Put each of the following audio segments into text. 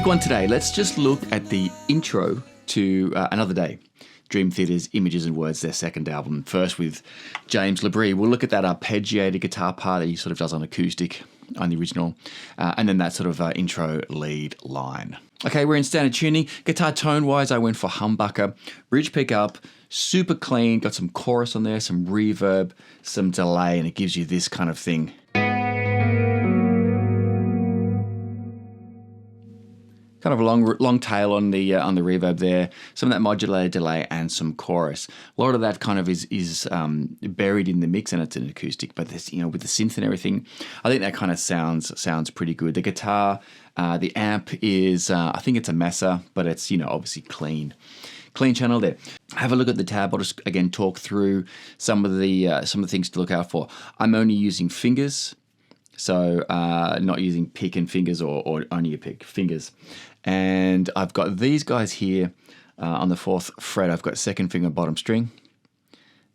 one today. Let's just look at the intro to Another Day, Dream Theater's Images and Words, their second album. First with James LaBrie. We'll look at that arpeggiated guitar part that he sort of does on acoustic on the original, and then that sort of intro lead line. Okay, we're in standard tuning. Guitar tone-wise, I went for humbucker, bridge pickup, super clean, got some chorus on there, some reverb, some delay, and it gives you this kind of thing. Kind of a long tail on the reverb there, some of that modulated delay and some chorus. A lot of that kind of is buried in the mix, and it's an acoustic. But this, with the synth and everything, I think that kind of sounds pretty good. The guitar, the amp is I think it's a Mesa, but it's obviously clean channel there. Have a look at the tab. I'll just again talk through some of the things to look out for. I'm only using fingers. So not using pick and fingers or only a pick, fingers. And I've got these guys here on the 4th fret. I've got second finger bottom string,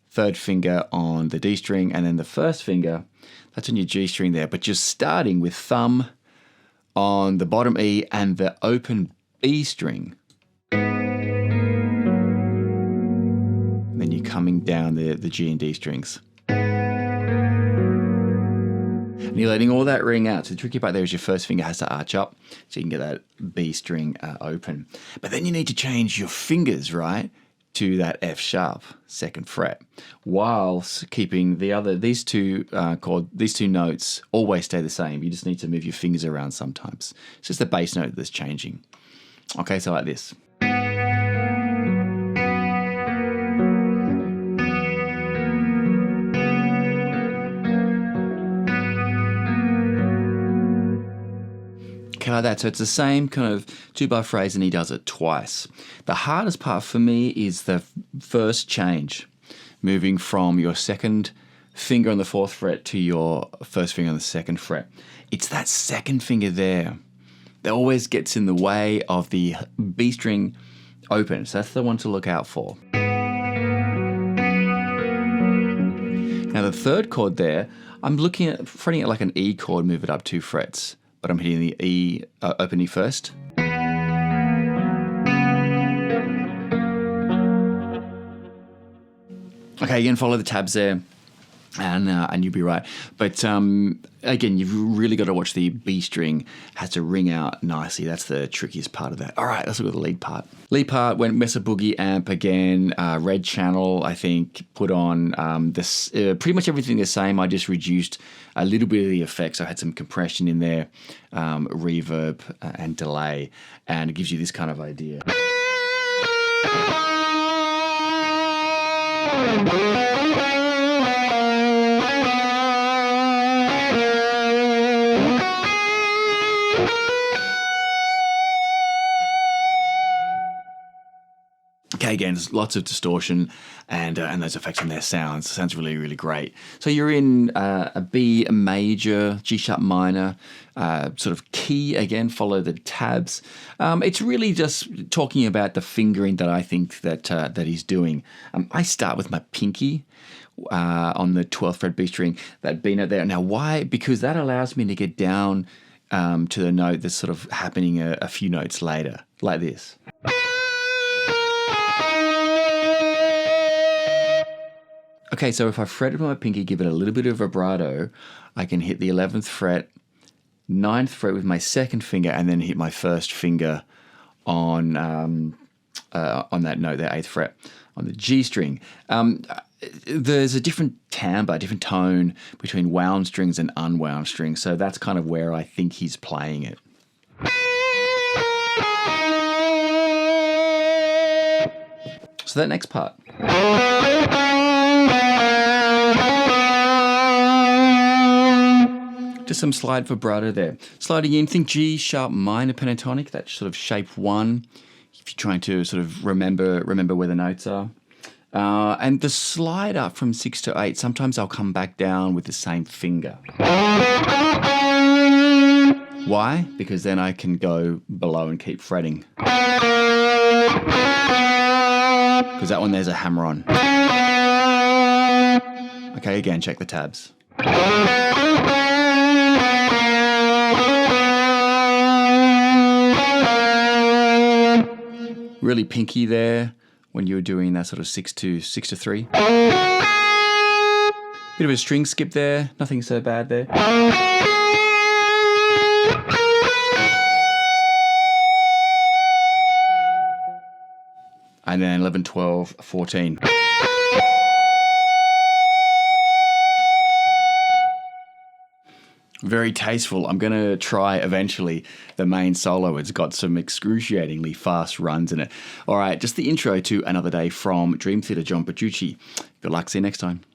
third finger on the D string, and then the first finger, that's on your G string there. But just starting with thumb on the bottom E and the open B string. And then you're coming down the G and D strings. And you're letting all that ring out. So the tricky part there is your first finger has to arch up so you can get that B string open. But then you need to change your fingers, right, to that F sharp, 2nd fret, whilst keeping these two notes always stay the same. You just need to move your fingers around sometimes. It's just the bass note that's changing. Okay, so like this. Like that. So it's the same kind of 2-bar phrase and he does it twice. The hardest part for me is the first change, moving from your second finger on the 4th fret to your first finger on the 2nd fret. It's that second finger there that always gets in the way of the B string open. So that's the one to look out for. Now the third chord there, I'm fretting it like an E chord, move it up 2 frets. But I'm hitting the E, open E first. Okay, again, follow the tabs there, and you'll be right. But again, you've really got to watch the B string has to ring out nicely. That's the trickiest part of that. All right, let's look at the lead part. Lead part went Mesa Boogie amp again, red channel, I think, put on this pretty much everything the same. I just reduced a little bit of the effects. I had some compression in there, reverb and delay, and it gives you this kind of idea. Okay, again, there's lots of distortion and those effects in there sounds really, really great. So you're in a B major, G sharp minor, sort of key again, follow the tabs. It's really just talking about the fingering that I think that he's doing. I start with my pinky on the 12th fret B string, that B note there. Now why? Because that allows me to get down to the note that's sort of happening a few notes later, like this. Okay, so if I fret with my pinky, give it a little bit of vibrato, I can hit the 11th fret, 9th fret with my second finger, and then hit my first finger on that note, that 8th fret, on the G string. There's a different timbre, different tone between wound strings and unwound strings, so that's kind of where I think he's playing it. So that next part. Just some slide vibrato there. Sliding in, think G sharp minor pentatonic, that sort of shape 1, if you're trying to sort of remember where the notes are. And the slide up from 6 to 8, sometimes I'll come back down with the same finger. Why? Because then I can go below and keep fretting. Because that one there's a hammer on. Okay, again, check the tabs. Really pinky there when you were doing that sort of 6-3. Bit of a string skip there, nothing so bad there. And then 11, 12, 14. Very tasteful. I'm going to try eventually the main solo. It's got some excruciatingly fast runs in it. All right, just the intro to Another Day from Dream Theater, John Petrucci. Good luck. See you next time.